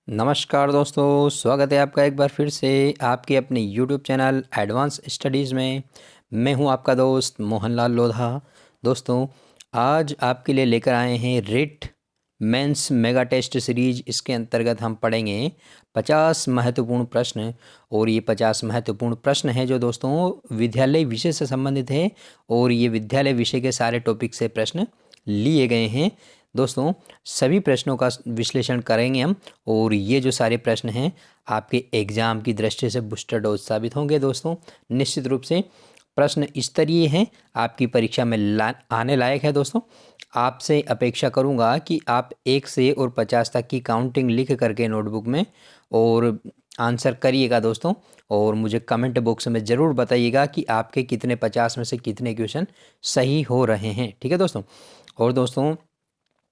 नमस्कार दोस्तों, स्वागत है आपका एक बार फिर से आपके अपने यूट्यूब चैनल एडवांस स्टडीज़ में। मैं हूं आपका दोस्त मोहनलाल लोधा। दोस्तों, आज आपके लिए लेकर आए हैं REET mains mega test series. इसके अंतर्गत हम पढ़ेंगे 50 महत्वपूर्ण प्रश्न। और ये 50 महत्वपूर्ण प्रश्न हैं जो दोस्तों विद्यालय विषय से संबंधित है, और ये विद्यालय विषय के सारे टॉपिक से प्रश्न लिए गए हैं। दोस्तों, सभी प्रश्नों का विश्लेषण करेंगे हम, और ये जो सारे प्रश्न हैं आपके एग्ज़ाम की दृष्टि से बूस्टर डोज साबित होंगे। दोस्तों, निश्चित रूप से प्रश्न स्तरीय हैं, आपकी परीक्षा में आने लायक है। दोस्तों, आपसे अपेक्षा करूंगा कि आप 1 से और 50 तक की काउंटिंग लिख करके नोटबुक में और आंसर करिएगा दोस्तों। और मुझे कमेंट बॉक्स में ज़रूर बताइएगा कि आपके कितने 50 में से कितने क्वेश्चन सही हो रहे हैं। ठीक है दोस्तों। और दोस्तों,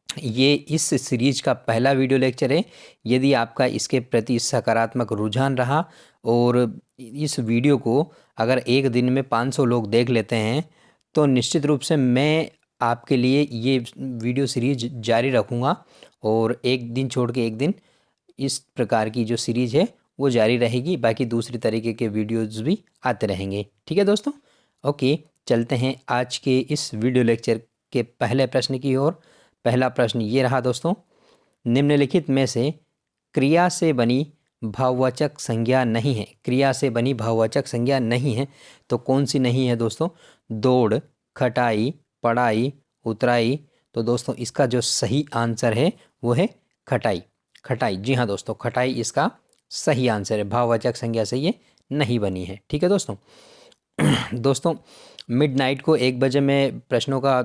ये इस सीरीज का पहला वीडियो लेक्चर है। यदि आपका इसके प्रति सकारात्मक रुझान रहा और इस वीडियो को अगर एक दिन में 500 लोग देख लेते हैं, तो निश्चित रूप से मैं आपके लिए ये वीडियो सीरीज जारी रखूँगा, और एक दिन छोड़ के एक दिन इस प्रकार की जो सीरीज है वो जारी रहेगी। बाकी दूसरी तरीके के वीडियोज़ भी आते रहेंगे। ठीक है दोस्तों। ओके, चलते हैं आज के इस वीडियो लेक्चर के पहले प्रश्न की ओर। पहला प्रश्न ये रहा दोस्तों, निम्नलिखित में से क्रिया से बनी भाववाचक संज्ञा नहीं है। क्रिया से बनी भाववाचक संज्ञा नहीं है, तो कौन सी नहीं है दोस्तों? दौड़, खटाई, पढ़ाई, उतराई। तो दोस्तों, इसका जो सही आंसर है वो है खटाई। खटाई, जी हाँ दोस्तों, खटाई इसका सही आंसर है। भाववाचक संज्ञा से ये नहीं बनी है। ठीक है दोस्तों। दोस्तों, मिडनाइट को 1 बजे मैं प्रश्नों का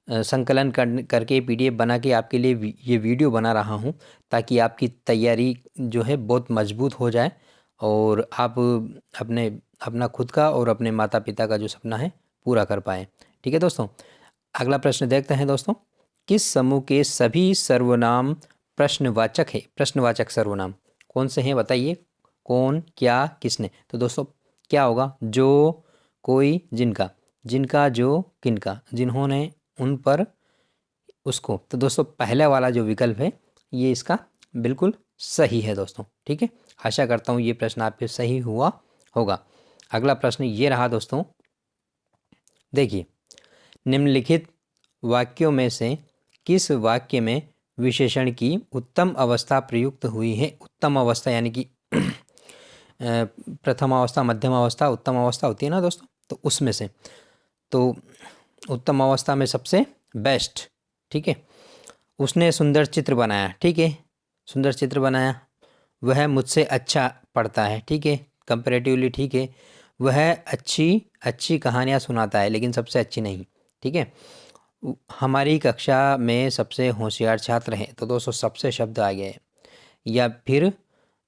संकलन करके PDF बना के आपके लिए ये वीडियो बना रहा हूँ, ताकि आपकी तैयारी जो है बहुत मजबूत हो जाए, और आप अपना खुद का और अपने माता पिता का जो सपना है पूरा कर पाएँ। ठीक है दोस्तों। अगला प्रश्न देखते हैं दोस्तों, किस समूह के सभी सर्वनाम प्रश्नवाचक है? प्रश्नवाचक सर्वनाम कौन से हैं बताइए? कौन, क्या, किसने। तो दोस्तों, क्या होगा? जो, कोई, जिनका। जिनका, जो, किनका, जिन्होंने, उन पर, उसको। तो दोस्तों, पहले वाला जो विकल्प है ये इसका बिल्कुल सही है दोस्तों। ठीक है, आशा करता हूँ ये प्रश्न आपके सही हुआ होगा। अगला प्रश्न ये रहा दोस्तों, देखिए, निम्नलिखित वाक्यों में से किस वाक्य में विशेषण की उत्तम अवस्था प्रयुक्त हुई है? उत्तम अवस्था यानी कि प्रथम अवस्था, मध्यम अवस्था, उत्तम अवस्था होती है ना दोस्तों, तो उसमें से। तो उत्तम अवस्था में सबसे बेस्ट। ठीक है, उसने सुंदर चित्र बनाया। ठीक है, सुंदर चित्र बनाया। वह मुझसे अच्छा पढ़ता है। ठीक है, कंपैरेटिवली ठीक है। वह अच्छी अच्छी कहानियाँ सुनाता है, लेकिन सबसे अच्छी नहीं। ठीक है, हमारी कक्षा में सबसे होशियार छात्र हैं। तो दोस्तों, सबसे शब्द आ गए। या फिर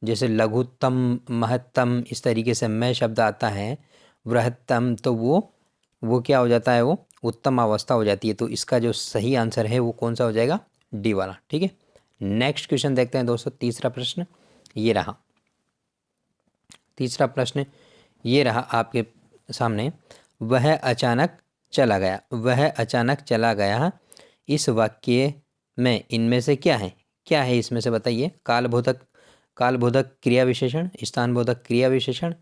जैसे लघुत्तम, महत्तम, इस तरीके से मैं शब्द आता है, बृहत्तम, तो वो क्या हो जाता है? वो उत्तम अवस्था हो जाती है। तो इसका जो सही आंसर है वो कौन सा हो जाएगा? डी वाला। ठीक है, नेक्स्ट क्वेश्चन देखते हैं दोस्तों। तीसरा प्रश्न ये रहा। तीसरा प्रश्न ये रहा आपके सामने, वह अचानक चला गया। वह अचानक चला गया, इस वाक्य में इनमें से क्या है? क्या है इसमें से बताइए? कालबोधक, कालबोधक क्रिया विशेषण, स्थानबोधक क्रिया विशेषण,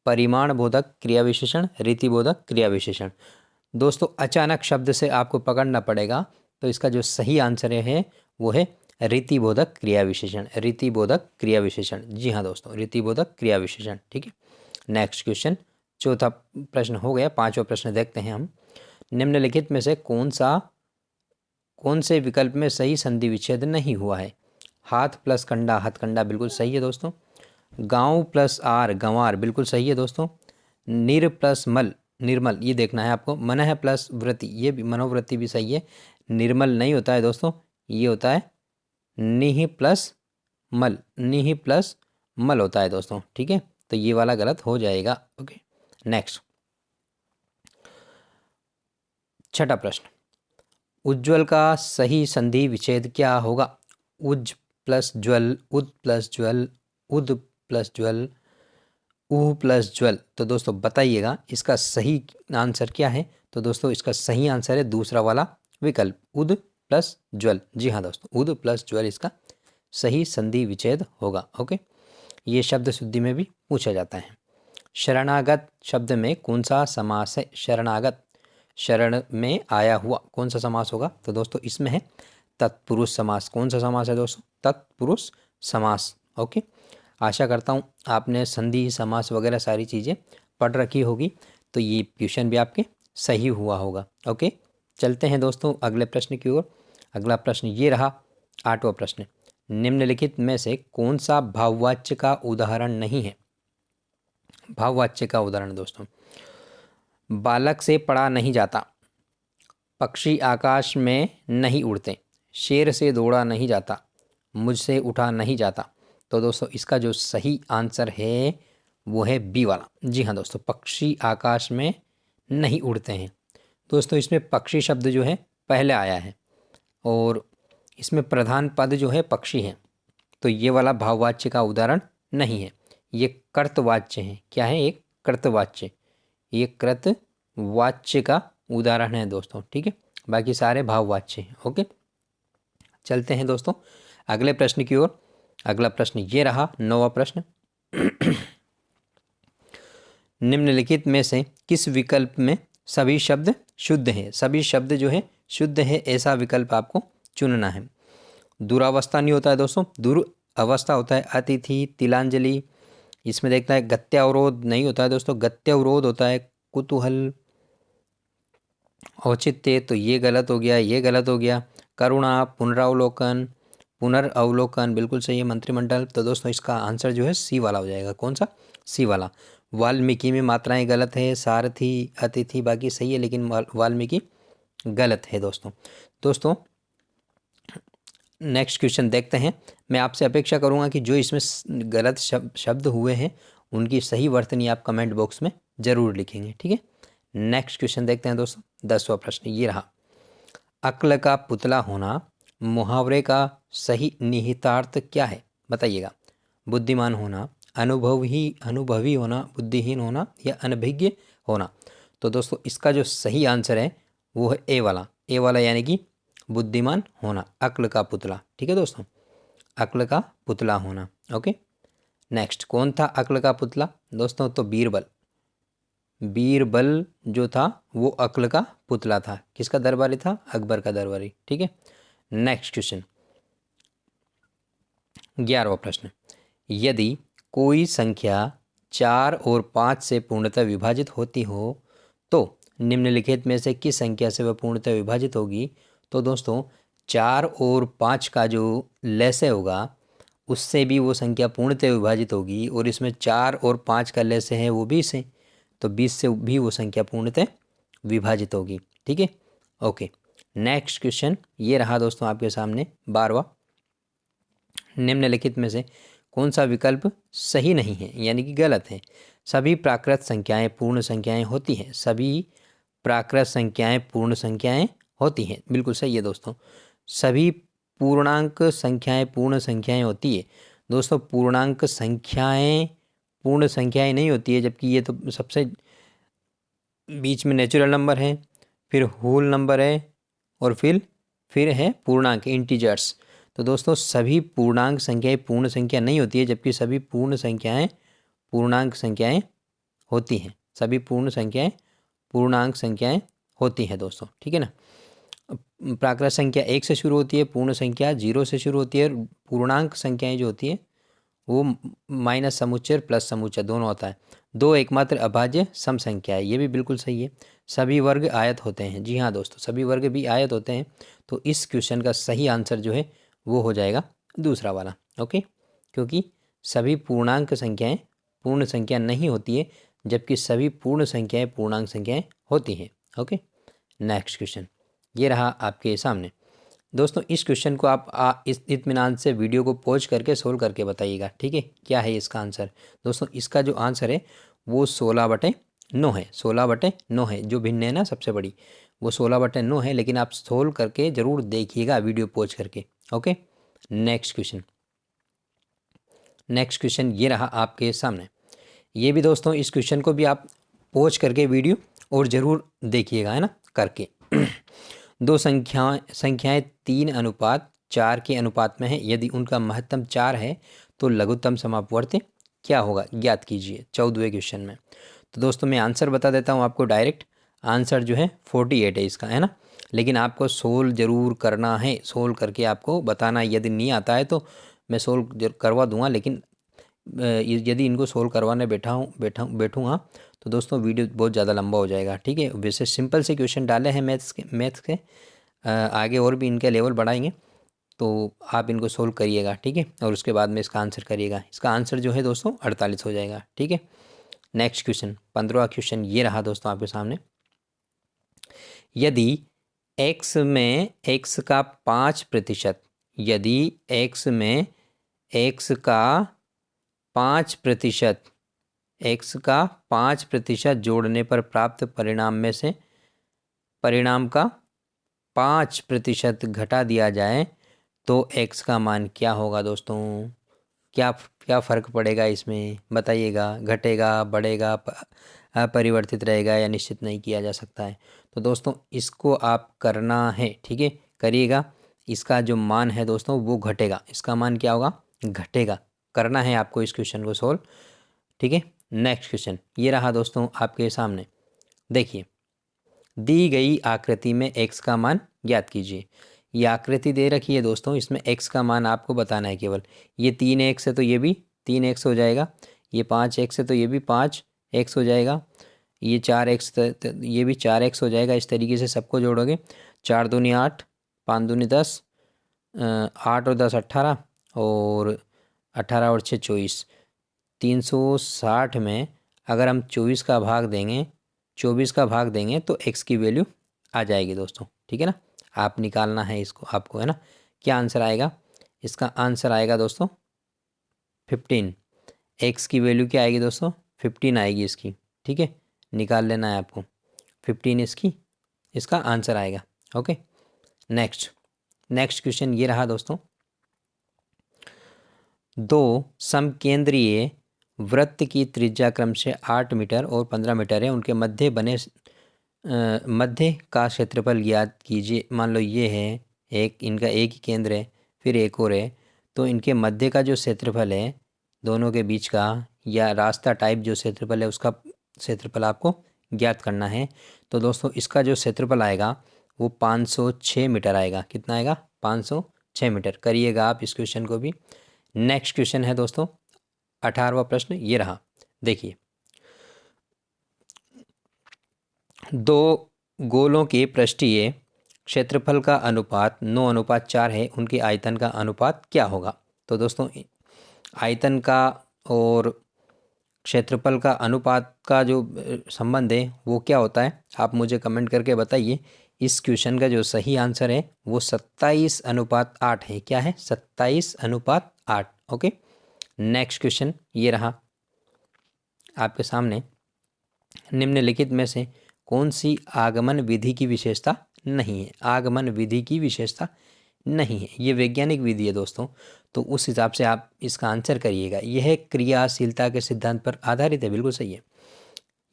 परिमाण बोधक क्रिया विशेषण, रीतिबोधक क्रिया विशेषण। दोस्तों, अचानक शब्द से आपको पकड़ना पड़ेगा। तो इसका जो सही आंसर है वो है रीतिबोधक क्रिया विशेषण। रीतिबोधक क्रिया विशेषण, जी हाँ दोस्तों, रीतिबोधक क्रिया विशेषण। ठीक है, नेक्स्ट क्वेश्चन, चौथा प्रश्न हो गया। पांचवा प्रश्न देखते हैं हम, निम्नलिखित में से कौन से विकल्प में सही संधि विच्छेद नहीं हुआ है? हाथ प्लस कंडा, हथकंडा, बिल्कुल सही है दोस्तों। गांव प्लस आर, गंवार, बिल्कुल सही है दोस्तों। निर प्लस मल, निर्मल, ये देखना है आपको। मनः प्लस वृत्ति, ये भी, मनोवृत्ति भी सही है। निर्मल नहीं होता है दोस्तों, ये होता है निहि प्लस मल, निहि प्लस मल होता है दोस्तों। ठीक है, तो ये वाला गलत हो जाएगा। ओके, नेक्स्ट, छठा प्रश्न, उज्ज्वल का सही संधि विच्छेद क्या होगा? उज प्लस ज्वल, उद प्लस ज्वल, उद प्लस ज्वल, ऊ प्लस ज्वल। तो दोस्तों बताइएगा इसका सही आंसर क्या है? तो दोस्तों, इसका सही आंसर है दूसरा वाला विकल्प, उद प्लस ज्वल। जी हाँ दोस्तों, उद प्लस ज्वल इसका सही संधि विच्छेद होगा। ओके, ये शब्द शुद्धि में भी पूछा जाता है। शरणागत शब्द में कौन सा समास है? शरणागत, शरण में आया हुआ, कौन सा समास होगा? तो दोस्तों इसमें है तत्पुरुष समास। कौन सा समास है दोस्तों? तत्पुरुष समास। ओके, आशा करता हूँ आपने संधि समास वगैरह सारी चीज़ें पढ़ रखी होगी, तो ये क्वेश्चन भी आपके सही हुआ होगा। ओके, चलते हैं दोस्तों अगले प्रश्न की ओर। अगला प्रश्न ये रहा, 8वां प्रश्न। निम्नलिखित में से कौन सा भाववाच्य का उदाहरण नहीं है? भाववाच्य का उदाहरण दोस्तों, बालक से पढ़ा नहीं जाता, पक्षी आकाश में नहीं उड़ते, शेर से दौड़ा नहीं जाता, मुझसे उठा नहीं जाता। तो दोस्तों इसका जो सही आंसर है वो है बी वाला। जी हाँ दोस्तों, पक्षी आकाश में नहीं उड़ते हैं। दोस्तों इसमें पक्षी शब्द जो है पहले आया है और इसमें प्रधान पद जो है पक्षी है, तो ये वाला भाववाच्य का उदाहरण नहीं है, ये कर्तवाच्य है। क्या है? एक कर्तवाच्य, ये कृतवाच्य का उदाहरण है दोस्तों। ठीक है, बाकी सारे भाववाच्य हैं। ओके, चलते हैं दोस्तों अगले प्रश्न की ओर। अगला प्रश्न ये रहा, 9वां प्रश्न। निम्नलिखित में से किस विकल्प में सभी शब्द शुद्ध हैं? सभी शब्द जो है शुद्ध है, ऐसा विकल्प आपको चुनना है। दुरावस्था नहीं होता है दोस्तों, दुरावस्था होता है अतिथि, तिलांजलि। इसमें देखता है गत्यावरोध नहीं होता है दोस्तों, गत्यावरोध होता है कुतूहल, औचित्य, तो ये गलत हो गया, ये गलत हो गया। करुणा, पुनरावलोकन, पुनर्अवलोकन, बिल्कुल सही है। मंत्रिमंडल, तो दोस्तों इसका आंसर जो है सी वाला हो जाएगा। कौन सा? सी वाला। वाल्मीकि में मात्राएं गलत है, सारथी, अतिथि बाकी सही है, लेकिन वाल्मीकि गलत है दोस्तों नेक्स्ट क्वेश्चन देखते हैं। मैं आपसे अपेक्षा करूंगा कि जो इसमें गलत शब्द हुए हैं उनकी सही वर्तनी आप कमेंट बॉक्स में ज़रूर लिखेंगे। ठीक है, नेक्स्ट क्वेश्चन देखते हैं दोस्तों। 10वां प्रश्न ये रहा, अक्ल का पुतला होना मुहावरे का सही निहितार्थ क्या है? बताइएगा। बुद्धिमान होना, अनुभवी होना, बुद्धिहीन होना या अनभिज्ञ होना? तो दोस्तों इसका जो सही आंसर है वो है ए वाला। ए वाला यानी कि बुद्धिमान होना, अक्ल का पुतला। ठीक है दोस्तों, अक्ल का पुतला होना। ओके, नेक्स्ट, कौन था अक्ल का पुतला? दोस्तों तो बीरबल। बीरबल जो था वो अक्ल का पुतला था। किसका दरबारी था? अकबर का दरबारी। ठीक है, नेक्स्ट क्वेश्चन 11वां प्रश्न। यदि कोई संख्या 4 और 5 से पूर्णतः विभाजित होती हो तो निम्नलिखित में से किस संख्या से वह पूर्णतः विभाजित होगी? तो दोस्तों 4 और 5 का जो लसाअ होगा उससे भी वो संख्या पूर्णतः विभाजित होगी, और इसमें 4 और 5 का लसाअ है वो 20 है, तो 20 से भी वो संख्या पूर्णतः विभाजित होगी। ठीक है, ओके। नेक्स्ट क्वेश्चन ये रहा दोस्तों आपके सामने 12वां। निम्नलिखित में से कौन सा विकल्प सही नहीं है यानी कि गलत है? सभी प्राकृत संख्याएं पूर्ण संख्याएं होती हैं। सभी प्राकृत संख्याएं पूर्ण संख्याएं होती हैं, बिल्कुल सही है दोस्तों। सभी पूर्णांक संख्याएं पूर्ण संख्याएं होती है। दोस्तों पूर्णांक संख्याएं पूर्ण संख्याएं नहीं होती है, जबकि ये तो सबसे बीच में नेचुरल नंबर है, फिर होल नंबर है, और फिर है पूर्णांक इंटीजर्स। तो दोस्तों सभी पूर्णांक संख्याएं पूर्ण संख्या नहीं होती है, जबकि सभी पूर्ण संख्याएं पूर्णांक संख्याएं होती हैं। सभी पूर्ण संख्याएं पूर्णांक संख्याएं होती हैं दोस्तों। ठीक है ना, प्राकृत संख्या 1 से शुरू होती है, पूर्ण संख्या 0 से शुरू होती है, और पूर्णांक संख्याएं जो होती है वो माइनस समुच्चय प्लस समुच्चय दोनों होता है। 2 एकमात्र अभाज्य सम संख्या है, ये भी बिल्कुल सही है। सभी वर्ग आयत होते हैं। जी हाँ दोस्तों, सभी वर्ग भी आयत होते हैं। तो इस क्वेश्चन का सही आंसर जो है वो हो जाएगा दूसरा वाला। ओके, क्योंकि सभी पूर्णांक संख्याएं पूर्ण संख्या नहीं होती है, जबकि सभी पूर्ण संख्याएं पूर्णांक संख्याएं होती हैं। ओके, नेक्स्ट क्वेश्चन ये रहा आपके सामने दोस्तों। इस क्वेश्चन को आप इस इत्मीनान से वीडियो को पॉज करके सोल्व करके बताइएगा। ठीक है, क्या है इसका आंसर? दोस्तों इसका जो आंसर है वो 16/9 है। 16/9 है, जो भिन्न है ना सबसे बड़ी, वो 16/9 है, लेकिन आप सोल्व करके ज़रूर देखिएगा वीडियो पॉज करके। ओके, नेक्स्ट क्वेश्चन ये रहा आपके सामने। ये भी दोस्तों इस क्वेश्चन को भी आप पॉज करके वीडियो और ज़रूर देखिएगा, है ना, करके। दो संख्याएं 3:4 4 के अनुपात में है। यदि उनका महत्तम 4 है तो लघुत्तम समापवर्ती क्या होगा, ज्ञात कीजिए 14वें क्वेश्चन में। तो दोस्तों मैं आंसर बता देता हूँ आपको डायरेक्ट। आंसर जो है 48 है इसका, है ना। लेकिन आपको सोल्व ज़रूर करना है, सोल्व करके आपको बताना है। यदि नहीं आता है तो मैं सोल्व करवा दूंगा, लेकिन यदि इनको सोल्व करवाने बैठूँगा तो दोस्तों वीडियो बहुत ज़्यादा लंबा हो जाएगा, ठीक है। वैसे सिंपल से क्वेश्चन डाले हैं मैथ्स के, आगे और भी इनके लेवल बढ़ाएंगे, तो आप इनको सोल्व करिएगा, ठीक है। और उसके बाद में इसका आंसर करिएगा। इसका आंसर जो है दोस्तों 48 हो जाएगा, ठीक है। नेक्स्ट क्वेश्चन 15वां क्वेश्चन ये रहा दोस्तों आपके सामने। यदि x में x का 5%, यदि x में x का 5%, x का 5% जोड़ने पर प्राप्त परिणाम में से परिणाम का 5% घटा दिया जाए तो x का मान क्या होगा दोस्तों। क्या क्या फ़र्क पड़ेगा इसमें, बताइएगा। घटेगा, बढ़ेगा, अपरिवर्तित रहेगा या निश्चित नहीं किया जा सकता है। तो दोस्तों इसको आप करना है, ठीक है, करिएगा। इसका जो मान है दोस्तों वो घटेगा, इसका मान क्या होगा, घटेगा। करना है आपको इस क्वेश्चन को सोल्व, ठीक है। नेक्स्ट क्वेश्चन ये रहा दोस्तों आपके सामने। देखिए, दी गई आकृति में x का मान ज्ञात कीजिए। ये आकृति दे रखी है दोस्तों, इसमें x का मान आपको बताना है केवल। ये 3x है तो ये भी 3x हो जाएगा, ये 5x है तो ये भी 5x हो जाएगा, ये 4x ये भी 4x हो जाएगा। इस तरीके से सबको जोड़ोगे, 4 दूनी 8, 5 दूनी 10, 8 और 10 18, और 18 और 6 24। 360 में अगर हम 24 का भाग देंगे, 24 का भाग देंगे तो x की वैल्यू आ जाएगी दोस्तों, ठीक है ना। आप निकालना है इसको आपको, है ना। क्या आंसर आएगा, इसका आंसर आएगा दोस्तों 15। x की वैल्यू क्या आएगी दोस्तों, 15 आएगी इसकी, ठीक है। निकाल लेना है आपको, 15 इसका आंसर आएगा, ओके। नेक्स्ट क्वेश्चन ये रहा दोस्तों। दो समकेंद्रीय वृत्त की त्रिज्या क्रम से 8 मीटर और 15 मीटर है, उनके मध्य का क्षेत्रफल ज्ञात कीजिए। मान लो ये है एक, इनका एक ही केंद्र है, फिर एक और है, तो इनके मध्य का जो क्षेत्रफल है दोनों के बीच का, या रास्ता टाइप जो क्षेत्रफल है उसका क्षेत्रफल आपको ज्ञात करना है। तो दोस्तों इसका जो क्षेत्रफल आएगा वो 506 मीटर आएगा। कितना आएगा, 506 मीटर। करिएगा आप इस क्वेश्चन को भी। नेक्स्ट क्वेश्चन है दोस्तों 18वां प्रश्न ये रहा। देखिए, दो गोलों के पृष्ठीय क्षेत्रफल का अनुपात 9:4 है, उनके आयतन का अनुपात क्या होगा। तो दोस्तों आयतन का और क्षेत्रफल का अनुपात का जो संबंध है वो क्या होता है, आप मुझे कमेंट करके बताइए। इस क्वेश्चन का जो सही आंसर है वो 27:8 है। क्या है, 27:8, ओके। नेक्स्ट क्वेश्चन ये रहा आपके सामने। निम्नलिखित में से कौन सी आगमन विधि की विशेषता नहीं है। आगमन विधि की विशेषता नहीं है, ये वैज्ञानिक विधि है दोस्तों, तो उस हिसाब से आप इसका आंसर करिएगा। यह क्रियाशीलता के सिद्धांत पर आधारित है, बिल्कुल सही है।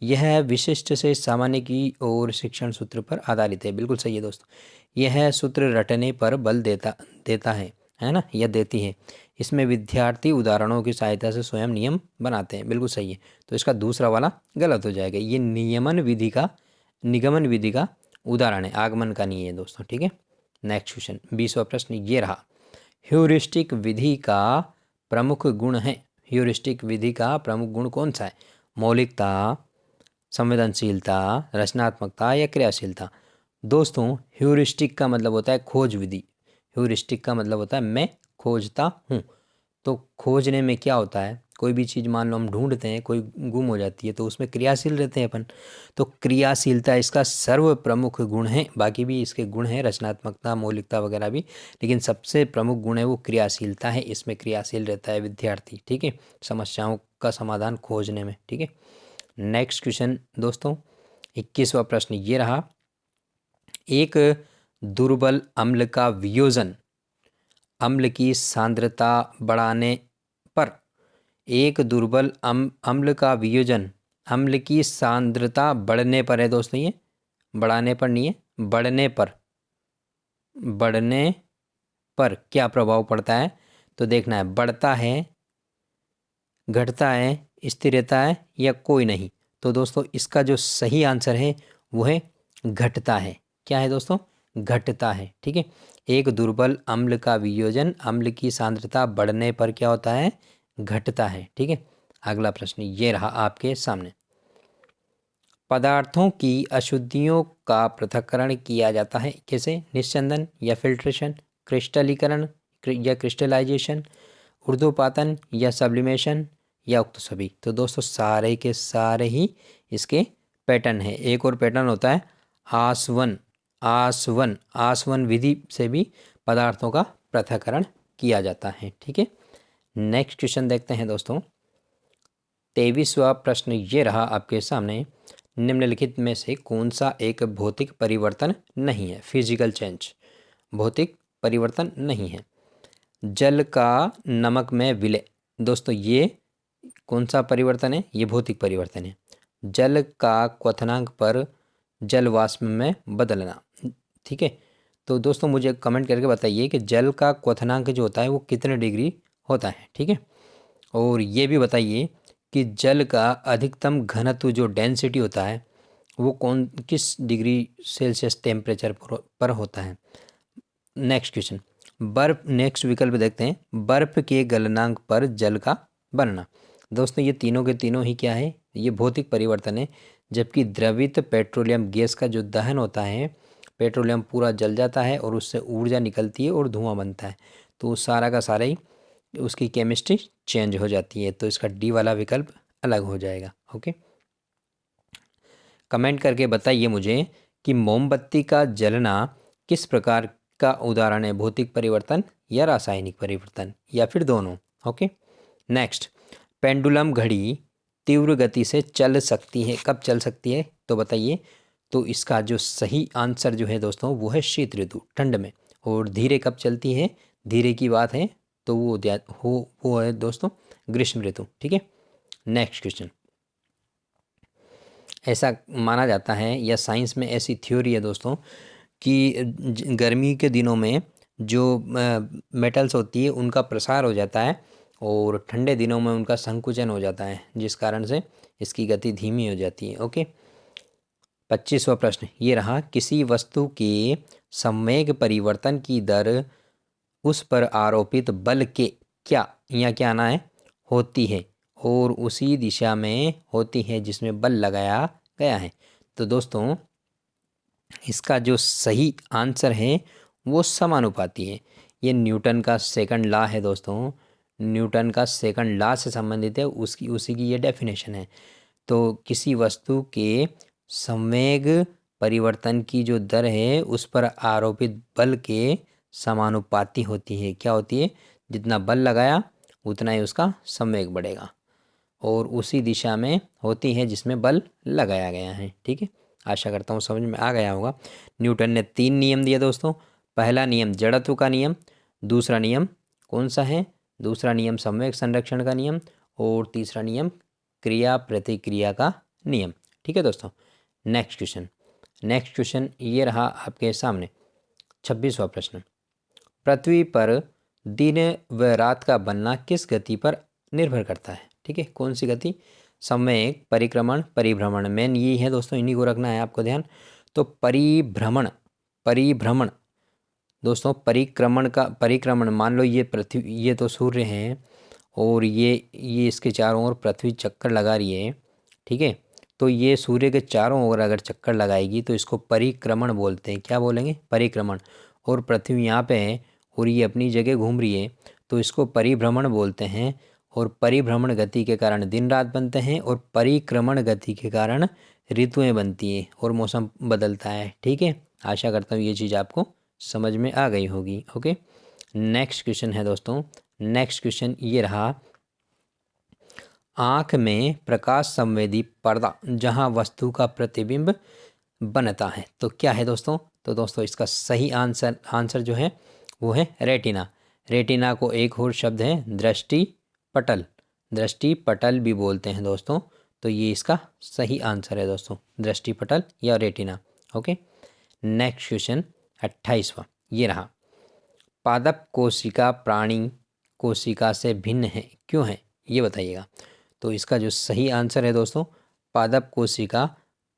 यह विशिष्ट से सामान्य की ओर शिक्षण सूत्र पर आधारित है, बिल्कुल सही है दोस्तों। यह सूत्र रटने पर बल देता है ना, यह देती है। इसमें विद्यार्थी उदाहरणों की सहायता से स्वयं नियम बनाते हैं, बिल्कुल सही है। तो इसका दूसरा वाला गलत हो जाएगा। ये निगमन विधि का उदाहरण है, आगमन का नहीं है दोस्तों, ठीक है। नेक्स्ट क्वेश्चन 20वां प्रश्न ये रहा। ह्यूरिस्टिक विधि का प्रमुख गुण है। ह्यूरिस्टिक विधि का प्रमुख गुण कौन सा है, मौलिकता, संवेदनशीलता, रचनात्मकता या क्रियाशीलता। दोस्तों ह्यूरिस्टिक का मतलब होता है खोज विधि। ह्यूरिस्टिक का मतलब होता है मैं खोजता हूँ। तो खोजने में क्या होता है, कोई भी चीज़ मान लो हम ढूंढते हैं, कोई गुम हो जाती है तो उसमें क्रियाशील रहते हैं अपन। तो क्रियाशीलता इसका सर्व प्रमुख गुण है। बाकी भी इसके गुण हैं, रचनात्मकता, मौलिकता वगैरह भी, लेकिन सबसे प्रमुख गुण है वो क्रियाशीलता है। इसमें क्रियाशील रहता है विद्यार्थी, ठीक है, समस्याओं का समाधान खोजने में, ठीक है। नेक्स्ट क्वेश्चन दोस्तों 21वां प्रश्न ये रहा। एक दुर्बल अम्ल का वियोजन अम्ल की सांद्रता बढ़ाने पर, एक दुर्बल अम्ल का वियोजन अम्ल की सांद्रता बढ़ने पर है दोस्तों, ये बढ़ाने पर नहीं है, बढ़ने पर क्या प्रभाव पड़ता है? तो देखना है, बढ़ता है, घटता है, स्थिर रहता है या कोई नहीं। तो दोस्तों इसका जो सही आंसर है वो है घटता है। क्या है दोस्तों? घटता है। ठीक है। एक दुर्बल अम्ल का वियोजन अम्ल की सांद्रता बढ़ने पर क्या होता है? घटता है। ठीक है। अगला प्रश्न ये रहा आपके सामने। पदार्थों की अशुद्धियों का पृथक्करण किया जाता है कैसे? निस्यंदन या फिल्ट्रेशन, क्रिस्टलीकरण या क्रिस्टलाइजेशन, ऊर्ध्वपातन या सब्लिमेशन या उक्त सभी। तो दोस्तों सारे के सारे ही इसके पैटर्न है। एक और पैटर्न होता है आसवन। आसवन विधि से भी पदार्थों का पृथक्करण किया जाता है। ठीक है। नेक्स्ट क्वेश्चन देखते हैं दोस्तों। 23वां प्रश्न ये रहा आपके सामने। निम्नलिखित में से कौन सा एक भौतिक परिवर्तन नहीं है? फिजिकल चेंज, भौतिक परिवर्तन नहीं है। जल का नमक में विलय। दोस्तों ये कौन सा परिवर्तन है? ये भौतिक परिवर्तन है। जल का क्वथनांक पर जल वाष्प में बदलना। ठीक है। तो दोस्तों मुझे कमेंट करके बताइए कि जल का क्वथनांक जो होता है वो कितने डिग्री होता है। ठीक है। और ये भी बताइए कि जल का अधिकतम घनत्व जो डेंसिटी होता है वो किस डिग्री सेल्सियस टेम्परेचर पर होता है। नेक्स्ट क्वेश्चन, बर्फ। नेक्स्ट विकल्प देखते हैं, बर्फ के गलनांक पर जल का बनना। दोस्तों ये तीनों के तीनों ही क्या है? ये भौतिक परिवर्तन है। जबकि द्रवित पेट्रोलियम गैस का जो दहन होता है, पेट्रोलियम पूरा जल जाता है और उससे ऊर्जा निकलती है और धुआं बनता है। तो सारा का सारा ही उसकी केमिस्ट्री चेंज हो जाती है। तो इसका डी वाला विकल्प अलग हो जाएगा। ओके। कमेंट करके बताइए मुझे कि मोमबत्ती का जलना किस प्रकार का उदाहरण है? भौतिक परिवर्तन या रासायनिक परिवर्तन या फिर दोनों? ओके। नेक्स्ट, पेंडुलम घड़ी तीव्र गति से चल सकती है, कब चल सकती है? तो बताइए। तो इसका जो सही आंसर जो है दोस्तों वो है शीत ऋतु, ठंड में। और धीरे कब चलती है? धीरे की बात है तो वो है दोस्तों ग्रीष्म ऋतु। ठीक है। नेक्स्ट क्वेश्चन, ऐसा माना जाता है या साइंस में ऐसी थ्योरी है दोस्तों कि गर्मी के दिनों में जो मेटल्स होती है उनका प्रसार हो जाता है और ठंडे दिनों में उनका संकुचन हो जाता है, जिस कारण से इसकी गति धीमी हो जाती है। ओके। 25वां प्रश्न ये रहा, किसी वस्तु के संवेग परिवर्तन की दर उस पर आरोपित बल के क्या या क्या आना है होती है और उसी दिशा में होती है जिसमें बल लगाया गया है। तो दोस्तों इसका जो सही आंसर है वो समानुपाती है। ये न्यूटन का सेकंड लॉ है दोस्तों। न्यूटन का सेकंड लॉ से संबंधित है, उसी की ये डेफिनेशन है। तो किसी वस्तु के संवेग परिवर्तन की जो दर है उस पर आरोपित बल के समानुपाती होती है। क्या होती है? जितना बल लगाया उतना ही उसका संवेग बढ़ेगा और उसी दिशा में होती है जिसमें बल लगाया गया है। ठीक है। आशा करता हूँ समझ में आ गया होगा। न्यूटन ने 3 नियम दिए दोस्तों। पहला नियम जड़त्व का नियम, दूसरा नियम कौन सा है? दूसरा नियम संवेग संरक्षण का नियम और तीसरा नियम क्रिया प्रतिक्रिया का नियम। ठीक है दोस्तों। नेक्स्ट क्वेश्चन ये रहा आपके सामने। 26वां प्रश्न, पृथ्वी पर दिन व रात का बनना किस गति पर निर्भर करता है? ठीक है। कौन सी गति? संवेग, परिक्रमण, परिभ्रमण। मेन यही है दोस्तों, इन्हीं को रखना है आपको ध्यान। तो परिभ्रमण दोस्तों, परिक्रमण मान लो ये पृथ्वी, ये तो सूर्य है और ये इसके चारों ओर पृथ्वी चक्कर लगा रही है। ठीक है। तो ये सूर्य के चारों ओर अगर चक्कर लगाएगी तो इसको परिक्रमण बोलते हैं। क्या बोलेंगे? परिक्रमण। और पृथ्वी यहाँ पे है और ये अपनी जगह घूम रही है तो इसको परिभ्रमण बोलते हैं। और परिभ्रमण गति के कारण दिन रात बनते हैं और परिक्रमण गति के कारण ऋतुएं बनती हैं और मौसम बदलता है। ठीक है। आशा करता हूँ ये चीज़ आपको समझ में आ गई होगी। ओके। नेक्स्ट क्वेश्चन है दोस्तों। नेक्स्ट क्वेश्चन ये रहा, आँख में प्रकाश संवेदी पर्दा जहाँ वस्तु का प्रतिबिंब बनता है तो क्या है दोस्तों? तो दोस्तों इसका सही आंसर जो है वो है रेटिना। रेटिना को एक और शब्द है दृष्टि पटल, दृष्टि पटल भी बोलते हैं दोस्तों। तो ये इसका सही आंसर है दोस्तों, दृष्टि पटल या रेटिना। ओके। नेक्स्ट क्वेश्चन 28वां ये रहा, पादप कोशिका प्राणी कोशिका से भिन्न है, क्यों है, ये बताइएगा। तो इसका जो सही आंसर है दोस्तों, पादप कोशिका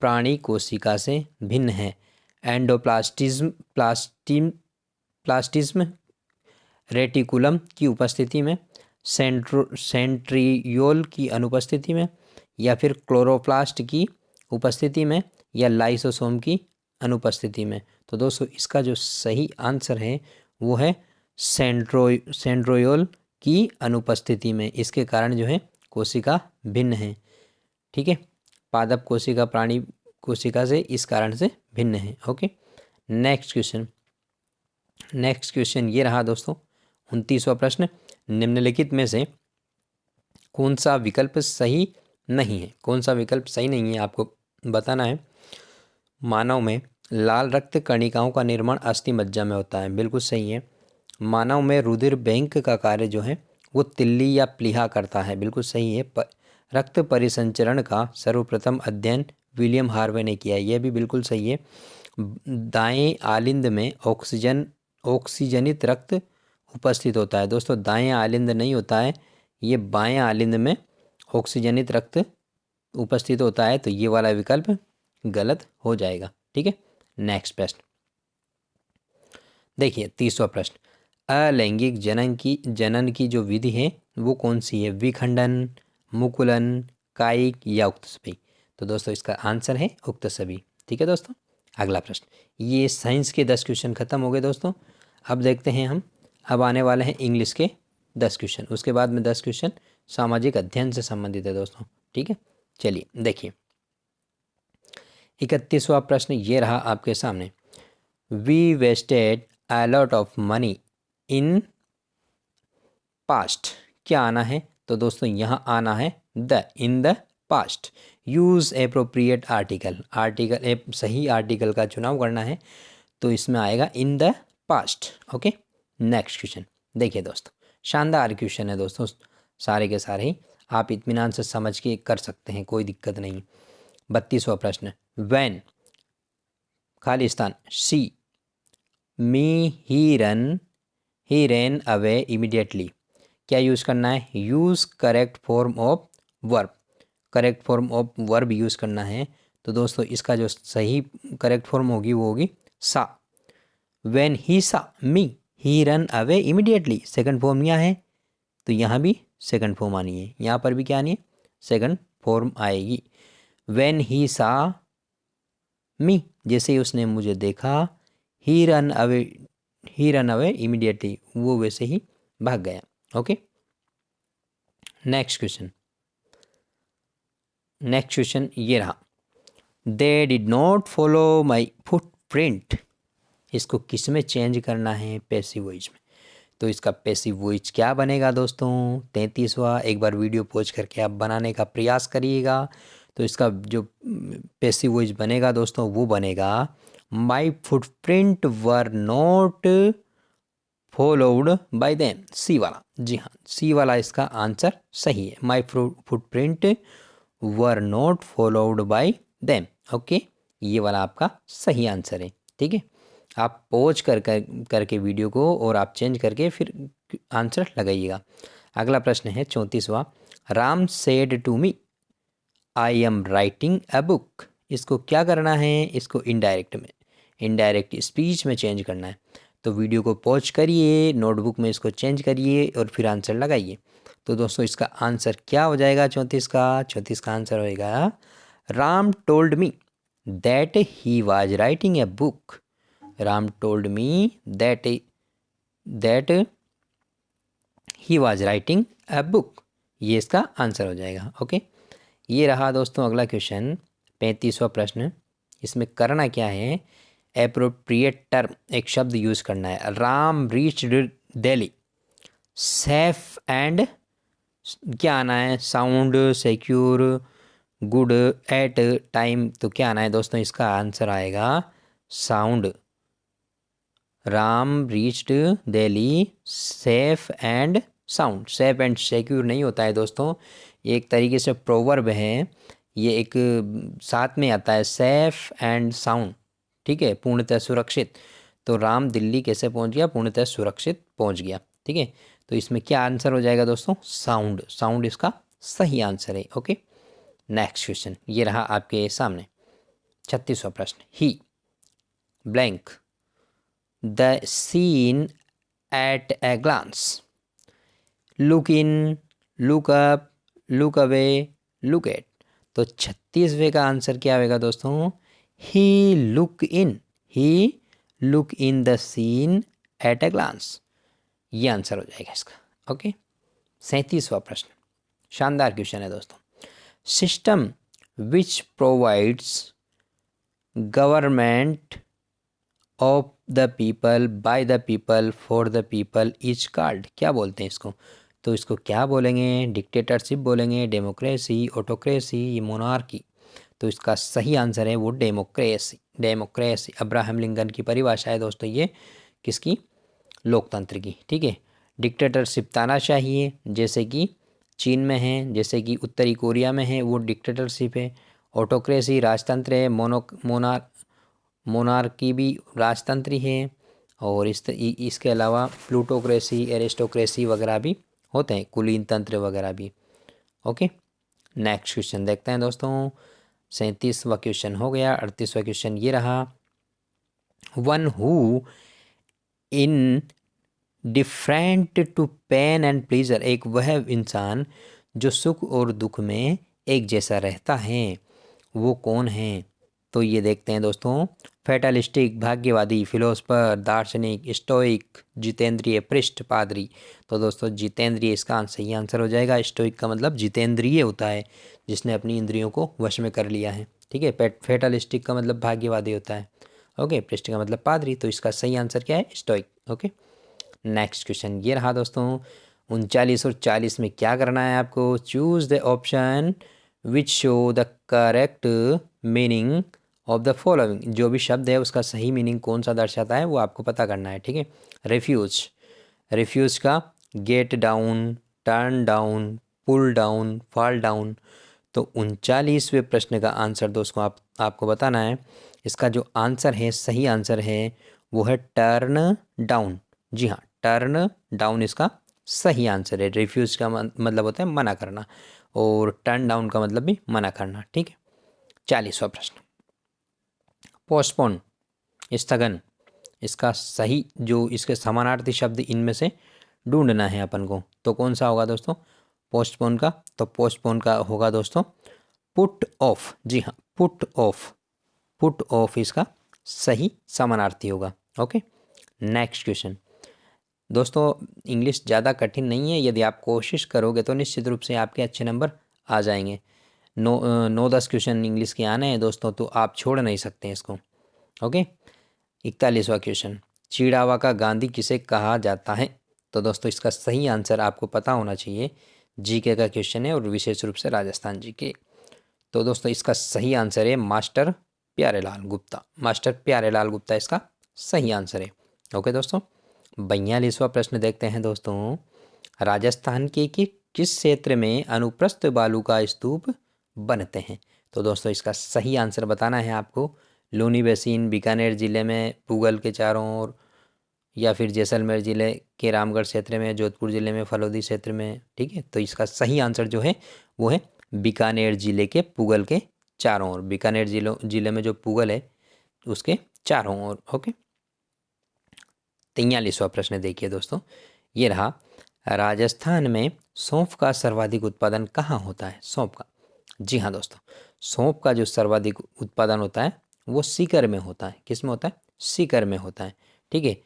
प्राणी कोशिका से भिन्न है। प्लास्टिज्म रेटिकुलम की उपस्थिति में, सेंट्रियोल की अनुपस्थिति में, या फिर क्लोरोप्लास्ट की उपस्थिति में, या लाइसोसोम की अनुपस्थिति में। तो दोस्तों इसका जो सही आंसर है वो है सेंट्रियोल की अनुपस्थिति में। इसके कारण जो है कोशिका भिन्न है। ठीक है, पादप कोशिका प्राणी कोशिका से इस कारण से भिन्न है। ओके, नेक्स्ट क्वेश्चन ये रहा दोस्तों, 29वां प्रश्न। निम्नलिखित में से कौन सा विकल्प सही नहीं है? कौन सा विकल्प सही नहीं है आपको बताना है। मानव में लाल रक्त कणिकाओं का निर्माण अस्थि मज्जा में होता है, बिल्कुल सही है। मानव में रुधिर बैंक का कार्य जो है वो तिल्ली या प्लीहा करता है, बिल्कुल सही है। रक्त परिसंचरण का सर्वप्रथम अध्ययन विलियम हार्वे ने किया है, यह भी बिल्कुल सही है। दाएं आलिंद में ऑक्सीजनित रक्त उपस्थित होता है। दोस्तों दाएं आलिंद नहीं होता है, ये बाएं आलिंद में ऑक्सीजनित रक्त उपस्थित होता है, तो ये वाला विकल्प गलत हो जाएगा। ठीक है, नेक्स्ट प्रश्न देखिए, 30वां प्रश्न। अलैंगिक जनन की जो विधि है वो कौन सी है? विखंडन, मुकुलन, कायिक या उक्त सभी? तो दोस्तों इसका आंसर है उक्त सभी। ठीक है दोस्तों, अगला प्रश्न। ये साइंस के 10 क्वेश्चन खत्म हो गए दोस्तों। अब देखते हैं हम, अब आने वाले हैं इंग्लिश के 10 क्वेश्चन, उसके बाद में 10 क्वेश्चन सामाजिक अध्ययन से संबंधित है दोस्तों। ठीक है, चलिए देखिए, 31वां प्रश्न ये रहा आपके सामने। We wasted a lot of money in past, क्या आना है? तो दोस्तों यहाँ आना है in the past. Use appropriate article सही आर्टिकल का चुनाव करना है, तो इसमें आएगा in the past. Okay, next question देखिए दोस्तों, शानदार क्वेश्चन है दोस्तों, सारे के सारे ही आप इत्मीनान से समझ के कर सकते हैं, कोई दिक्कत नहीं। 32वां प्रश्न। Van Khalistan C me he run away immediately, क्या यूज़ करना है? Use correct form of verb use करना है। तो दोस्तों इसका जो सही करेक्ट फॉर्म होगी वो होगी सा। When he saw me he run away immediately, second form यहाँ है तो यहाँ भी सेकंड फॉर्म आनी है, यहाँ पर भी क्या आनी है? सेकंड फॉर्म आएगी। व्हेन ही सा मी, जैसे ही उसने मुझे देखा, ही रन अवे इमीडिएटली, वो वैसे ही भाग गया। ओके, नेक्स्ट क्वेश्चन ये रहा। They did not follow my footprint, इसको किस में चेंज करना है? पैसिव वॉइस में। तो इसका पैसिव वॉइस क्या बनेगा दोस्तों? 33वां, एक बार वीडियो पॉज करके आप बनाने का प्रयास करिएगा। तो इसका जो पैसिव वॉइस बनेगा दोस्तों वो बनेगा my footprint were not followed by them, C वाला। जी हाँ, सी वाला इसका आंसर सही है। My footprint were not followed by them. Okay, ये वाला आपका सही आंसर है। ठीक है, आप पॉज करके वीडियो को और आप चेंज करके फिर आंसर लगाइएगा। अगला प्रश्न है 34वां। Ram said to me I am writing a book, इसको क्या करना है? इसको इनडायरेक्ट स्पीच में चेंज करना है। तो वीडियो को पॉज करिए, नोटबुक में इसको चेंज करिए और फिर आंसर लगाइए। तो दोस्तों इसका आंसर क्या हो जाएगा? 34 का आंसर होएगा Ram told me that he was writing a book. Ram told me that he was writing a book, ये इसका आंसर हो जाएगा। ओके, ये रहा दोस्तों अगला क्वेश्चन, 35वां प्रश्न। इसमें करना क्या है? एप्रोप्रिएट टर्म, एक शब्द यूज़ करना है। Ram reached Delhi safe and, क्या आना है? Sound, secure, good, at time. तो क्या आना है दोस्तों? इसका आंसर आएगा sound. Ram reached Delhi safe and sound. Safe and secure नहीं होता है दोस्तों, ये एक तरीके से प्रोवर्ब है, ये एक साथ में आता है, सेफ एंड साउंड। ठीक है, पूर्णतः सुरक्षित। तो राम दिल्ली कैसे पहुंच गया? पूर्णतः सुरक्षित पहुंच गया। ठीक है, तो इसमें क्या आंसर हो जाएगा दोस्तों? साउंड। साउंड इसका सही आंसर है। ओके, नेक्स्ट क्वेश्चन ये रहा आपके सामने 36वां प्रश्न। He blank the scene at a glance, look in, look up, look away, look at. तो 36वें का आंसर क्या होगा दोस्तों? He look in, he look in the scene at a glance, ये आंसर हो जाएगा इसका। ओके, 37वां प्रश्न शानदार क्वेश्चन है दोस्तों। System which provides government of the people by the people for the people is called, क्या बोलते हैं इसको? तो इसको क्या बोलेंगे? डिक्टेटरशिप बोलेंगे, डेमोक्रेसी, ऑटोक्रेसी, मोनार्की। तो इसका सही आंसर है वो डेमोक्रेसी। डेमोक्रेसी अब्राहम लिंकन की परिभाषा है दोस्तों ये, किसकी? लोकतंत्र की। ठीक है, डिक्टेटरशिप तानाशाही है, जैसे कि चीन में है, जैसे कि उत्तरी कोरिया में है, वो डिक्टेटरशिप है। ऑटोक्रेसी राजतंत्र है, मोनार्की भी राजतंत्री है। और इसके अलावा प्लूटोक्रेसी, एरिस्टोक्रेसी वगैरह भी होते हैं, कुलीन तंत्र वगैरह भी। ओके, नेक्स्ट क्वेश्चन देखते हैं दोस्तों। 37वां क्वेश्चन हो गया। 38वां क्वेश्चन ये रहा। One who indifferent to pain and pleasure, एक वह इंसान जो सुख और दुख में एक जैसा रहता है, वो कौन है? तो ये देखते हैं दोस्तों। फैटलिस्टिक भाग्यवादी, फिलोसफर, दार्शनिक, स्टोइक, जितेंद्रिय, पृष्ठ, पादरी। तो दोस्तों जितेंद्रिय इसका सही आंसर हो जाएगा। स्टोइक का मतलब जितेंद्रिय होता है, जिसने अपनी इंद्रियों को वश में कर लिया है। ठीक है, फैटलिस्टिक का मतलब भाग्यवादी होता है। ओके, पृष्ठ का मतलब पादरी। तो इसका सही आंसर क्या है? स्टोइक। ओके, नेक्स्ट क्वेश्चन ये रहा दोस्तों। 39 और 40 में क्या करना है आपको? Choose the option which show the correct meaning of the following, जो भी शब्द है उसका सही मीनिंग कौन सा दर्शाता है वो आपको पता करना है। ठीक है, रिफ्यूज, रिफ्यूज का get down, turn down, pull down, fall down. तो 39वें प्रश्न का आंसर दोस्तों आपको बताना है। इसका जो आंसर है, सही आंसर है, वो है टर्न डाउन। जी हाँ, टर्न डाउन इसका सही आंसर है। रिफ्यूज का मतलब होता है मना करना, और टर्न डाउन का मतलब भी मना करना। ठीक है, 40वां प्रश्न पोस्टपोन, स्थगन। इसका सही जो इसके समानार्थी शब्द इनमें से ढूंढना है अपन को। तो कौन सा होगा दोस्तों पोस्टपोन का? तो पोस्टपोन का होगा दोस्तों पुट ऑफ। जी हाँ, पुट ऑफ, पुट ऑफ इसका सही समानार्थी होगा। ओके, नेक्स्ट क्वेश्चन दोस्तों। इंग्लिश ज़्यादा कठिन नहीं है, यदि आप कोशिश करोगे तो निश्चित रूप से आपके अच्छे नंबर आ जाएंगे। 9-10 क्वेश्चन इंग्लिश के आने हैं दोस्तों, तो आप छोड़ नहीं सकते हैं इसको। ओके, 41वां क्वेश्चन, चिड़ावा का गांधी किसे कहा जाता है? तो दोस्तों इसका सही आंसर आपको पता होना चाहिए। जीके का क्वेश्चन है और विशेष रूप से राजस्थान जीके। तो दोस्तों इसका सही आंसर है मास्टर प्यारेलाल गुप्ता। मास्टर प्यारेलाल गुप्ता इसका सही आंसर है। ओके दोस्तों, 42वां प्रश्न देखते हैं दोस्तों। राजस्थान के किस क्षेत्र में अनुप्रस्थ बालू का स्तूप बनते हैं? तो दोस्तों इसका सही आंसर बताना है आपको। लूनी बेसिन, बीकानेर ज़िले में पूगल के चारों ओर, या फिर जैसलमेर ज़िले के रामगढ़ क्षेत्र में, जोधपुर ज़िले में फलोदी क्षेत्र में। ठीक है, तो इसका सही आंसर जो है वो है बीकानेर ज़िले के पूगल के चारों ओर। बीकानेर ज़िले में जो पूगल है उसके चारों ओर। ओके, 43वां प्रश्न देखिए दोस्तों, ये रहा। राजस्थान में सौंफ का सर्वाधिक उत्पादन कहाँ होता है? सौंफ का, जी हाँ दोस्तों, सौंफ का जो सर्वाधिक उत्पादन होता है वो सीकर में होता है। किस में होता है? सीकर में होता है। ठीक है,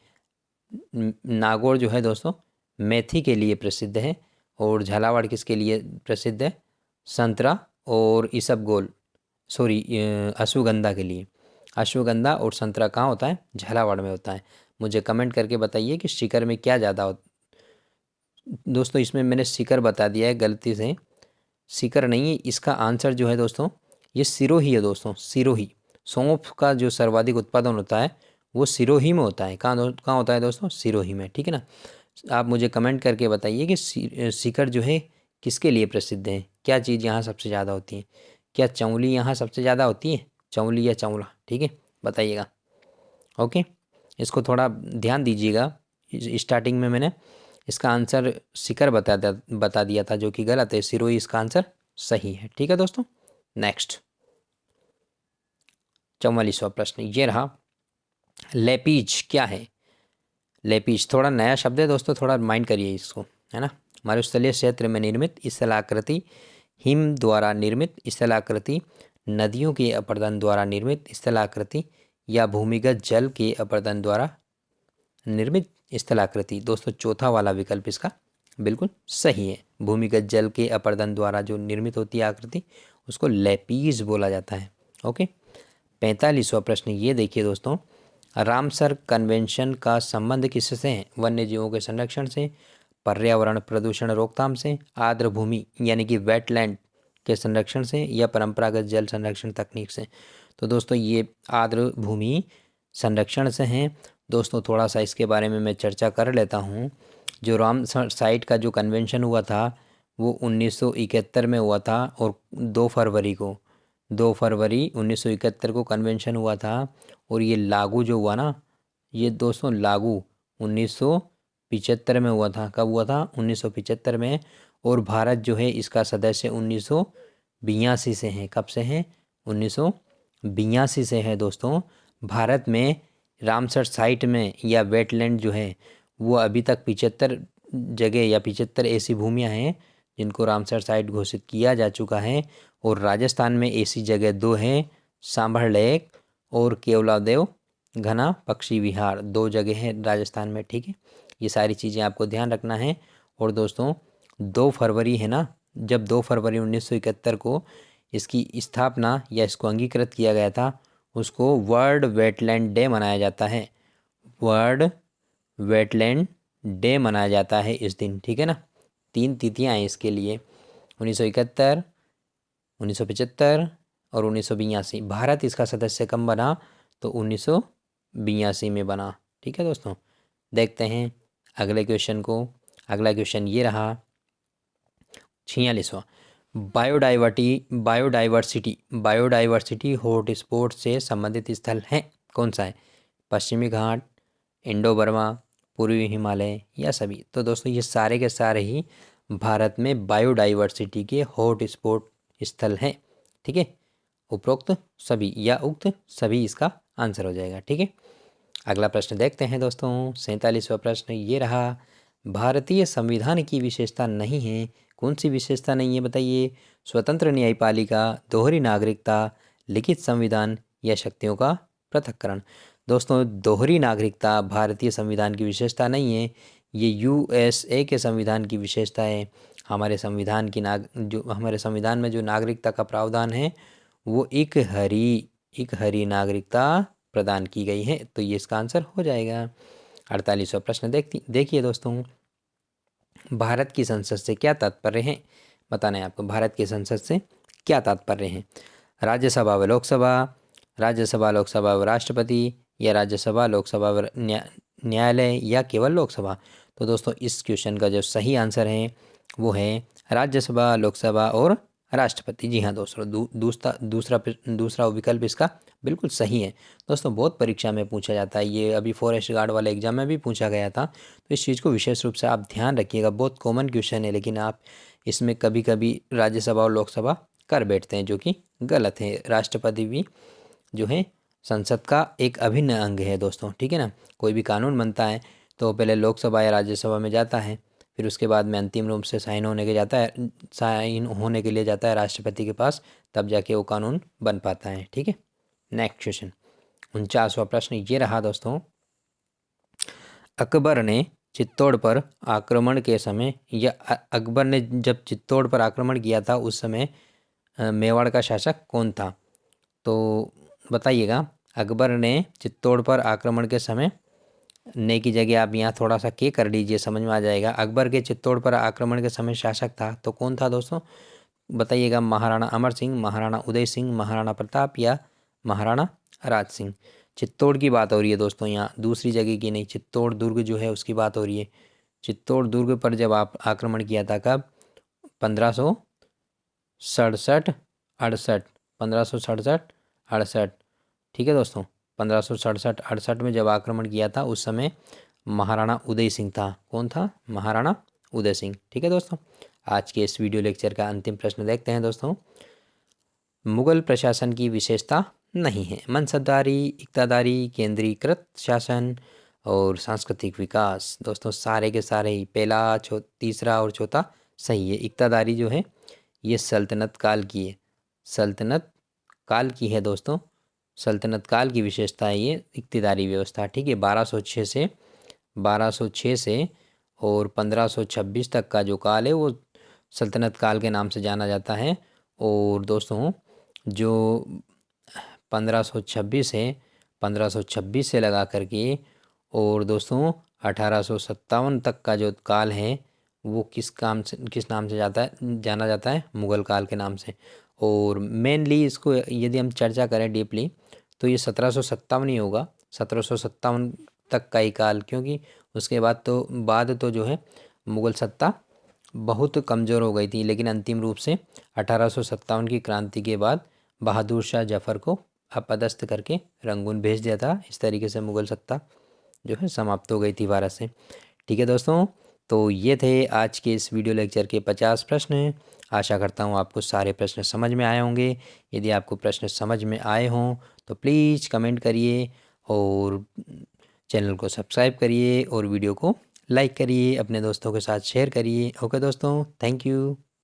नागौर जो है दोस्तों मेथी के लिए प्रसिद्ध है, और झालावाड़ किसके लिए प्रसिद्ध है? संतरा और इसबगोल, सॉरी अश्वगंधा के लिए। अश्वगंधा और संतरा कहाँ होता है? झालावाड़ में होता है। मुझे कमेंट करके बताइए कि सीकर में क्या ज़्यादा हो। दोस्तों इसमें मैंने सीकर बता दिया है गलती से, सीकर नहीं है इसका आंसर जो है दोस्तों, ये सिरोही है दोस्तों, सिरोही। सौंफ का जो सर्वाधिक उत्पादन होता है वो सिरोही में होता है। कहाँ होता है दोस्तों? सिरोही में। ठीक है ना, आप मुझे कमेंट करके बताइए कि सीकर जो है किसके लिए प्रसिद्ध है? क्या चीज़ यहाँ सबसे ज़्यादा होती है? क्या चौली यहाँ सबसे ज़्यादा होती है? चौली या चौला? ठीक है, बताइएगा। ओके, इसको थोड़ा ध्यान दीजिएगा। स्टार्टिंग में मैंने इसका आंसर सिकर बता दिया था, जो कि गलत है। सिरोही इसका आंसर सही है। ठीक है दोस्तों। नेक्स्ट 44वां प्रश्न ये रहा, लेपीज क्या है? लेपीज थोड़ा नया शब्द है दोस्तों, थोड़ा माइंड करिए इसको, है ना। मरुस्थलीय क्षेत्र में निर्मित स्थलाकृति, हिम द्वारा निर्मित स्थलाकृति, नदियों के अपर्दन द्वारा निर्मित स्थलाकृति या भूमिगत जल के अपर्दन द्वारा निर्मित स्थलाकृति। दोस्तों चौथा वाला विकल्प इसका बिल्कुल सही है। भूमिगत जल के अपर्दन द्वारा जो निर्मित होती है आकृति, उसको लेपीज बोला जाता है। ओके। 45वां प्रश्न ये देखिए दोस्तों, रामसर कन्वेंशन का संबंध किससे है? वन्य जीवों के संरक्षण से, पर्यावरण प्रदूषण रोकथाम से, आर्द्र भूमि यानी कि वेटलैंड के संरक्षण से, या परंपरागत जल संरक्षण तकनीक से। तो दोस्तों ये आर्द्र भूमि संरक्षण से हैं। दोस्तों थोड़ा सा इसके बारे में मैं चर्चा कर लेता हूँ। जो रामसर साइट का जो कन्वेंशन हुआ था वो 1971 में हुआ था, और 2 फरवरी 1971 को कन्वेंशन हुआ था। और ये लागू जो हुआ ना, ये दोस्तों लागू 1975 में हुआ था। कब हुआ था? 1975 में। और भारत जो है इसका सदस्य 1982 से है। कब से है? 1982 से है दोस्तों। भारत में रामसर साइट में या वेटलैंड जो है वो अभी तक 75 जगह या 75 ऐसी भूमियां हैं जिनको रामसर साइट घोषित किया जा चुका है। और राजस्थान में ऐसी जगह 2 हैं, सांभर लेक और केवलादेव घना पक्षी विहार, 2 जगह हैं राजस्थान में। ठीक है, ये सारी चीज़ें आपको ध्यान रखना है। और दोस्तों 2 फरवरी है ना, जब 2 फरवरी 1971 को इसकी स्थापना या इसको अंगीकृत किया गया था, उसको वर्ल्ड वेटलैंड डे मनाया जाता है। वर्ल्ड वेटलैंड डे मनाया जाता है इस दिन। ठीक है ना। 3 तिथियां हैं इसके लिए, 1971, 1975 और 1982। भारत इसका सदस्य कब बना? तो 1982 में बना। ठीक है दोस्तों। देखते हैं अगले क्वेश्चन को। अगला क्वेश्चन ये रहा 46वां, बायोडाइवर्सिटी हॉटस्पॉट से संबंधित स्थल है कौन सा है? पश्चिमी घाट, इंडो बर्मा, पूर्वी हिमालय या सभी। तो दोस्तों ये सारे के सारे ही भारत में बायोडाइवर्सिटी के हॉटस्पॉट स्थल हैं। ठीक है, उपरोक्त सभी या उक्त सभी इसका आंसर हो जाएगा। ठीक है, अगला प्रश्न देखते हैं दोस्तों। 47वां प्रश्न ये रहा, भारतीय संविधान की विशेषता नहीं है, कौन सी विशेषता नहीं है बताइए? स्वतंत्र न्यायपालिका, दोहरी नागरिकता, लिखित संविधान या शक्तियों का पृथक्करण। दोस्तों दोहरी नागरिकता भारतीय संविधान की विशेषता नहीं है, ये यूएसए के संविधान की विशेषता है। हमारे संविधान की हमारे संविधान में जो नागरिकता का प्रावधान है वो एक हरी नागरिकता प्रदान की गई है। तो ये इसका आंसर हो जाएगा। 48वां प्रश्न देखिए दोस्तों, भारत की संसद से क्या तात्पर्य है? बताना है आपको, भारत की संसद से क्या तात्पर्य है? राज्यसभा व लोकसभा, राज्यसभा लोकसभा व राष्ट्रपति, या राज्यसभा लोकसभा व न्यायालय, या केवल लोकसभा। तो दोस्तों इस क्वेश्चन का जो सही आंसर है वो है राज्यसभा, लोकसभा और राष्ट्रपति। जी हाँ दोस्तों, दूसरा विकल्प इसका बिल्कुल सही है। दोस्तों बहुत परीक्षा में पूछा जाता है, ये अभी फॉरेस्ट गार्ड वाले एग्जाम में भी पूछा गया था। तो इस चीज़ को विशेष रूप से आप ध्यान रखिएगा। बहुत कॉमन क्वेश्चन है, लेकिन आप इसमें कभी कभी राज्यसभा और लोकसभा कर बैठते हैं, जो कि गलत है। राष्ट्रपति भी जो है संसद का एक अभिन्न अंग है दोस्तों। ठीक है ना। कोई भी कानून बनता है तो पहले लोकसभा या राज्यसभा में जाता है, फिर उसके बाद में अंतिम रूप से साइन होने के लिए जाता है राष्ट्रपति के पास, तब जाके वो कानून बन पाता है। ठीक है। नेक्स्ट क्वेश्चन 49वां प्रश्न ये रहा दोस्तों, अकबर ने चित्तौड़ पर आक्रमण के समय, या अकबर ने जब चित्तौड़ पर आक्रमण किया था उस समय मेवाड़ का शासक कौन था? तो बताइएगा। अकबर ने चित्तौड़ पर आक्रमण के समय, ने की जगह आप यहाँ थोड़ा सा के कर लीजिए, समझ में आ जाएगा। अकबर के चित्तौड़ पर आक्रमण के समय शासक था तो कौन था दोस्तों? बताइएगा। महाराणा अमर सिंह, महाराणा उदय सिंह, महाराणा प्रताप या महाराणा राज सिंह। चित्तौड़ की बात हो रही है दोस्तों, यहाँ दूसरी जगह की नहीं। चित्तौड़ दुर्ग जो है उसकी बात हो रही है। चित्तौड़ दुर्ग पर जब आप आक्रमण किया था कब? 1567 68, 1567 68। ठीक है दोस्तों। 1567-68 में जब आक्रमण किया था उस समय महाराणा उदय सिंह था। कौन था? महाराणा उदय सिंह। ठीक है दोस्तों, आज के इस वीडियो लेक्चर का अंतिम प्रश्न देखते हैं दोस्तों। मुगल प्रशासन की विशेषता नहीं है? मनसबदारी, इक्तादारी, केंद्रीकृत शासन और सांस्कृतिक विकास। दोस्तों सारे के सारे ही पहला, तीसरा और चौथा सही है। इक्तादारी जो है ये सल्तनत काल की है, सल्तनत काल की है दोस्तों, सल्तनत काल की विशेषता है ये इक्तिदारी व्यवस्था। ठीक है, 1206 से और 1526 तक का जो काल है वो सल्तनत काल के नाम से जाना जाता है। और दोस्तों जो 1526 है, 1526 से लगा करके और दोस्तों 1857 तक का जो काल है वो किस नाम से जाना जाता है? मुग़ल काल के नाम से। और मेनली इसको यदि हम चर्चा करें डीपली तो ये 1757 ही होगा, 1757 तक का ही काल, क्योंकि उसके बाद तो जो है मुग़ल सत्ता बहुत कमज़ोर हो गई थी। लेकिन अंतिम रूप से 1857 की क्रांति के बाद बहादुर शाह जफ़र को अपदस्थ करके रंगून भेज दिया था। इस तरीके से मुग़ल सत्ता जो है समाप्त हो गई थी भारत से। ठीक है दोस्तों, तो ये थे आज के इस वीडियो लेक्चर के 50 प्रश्न। आशा करता हूँ आपको सारे प्रश्न समझ में आए होंगे। यदि आपको प्रश्न समझ में आए हों तो प्लीज़ कमेंट करिए और चैनल को सब्सक्राइब करिए और वीडियो को लाइक करिए, अपने दोस्तों के साथ शेयर करिए। ओके दोस्तों, थैंक यू।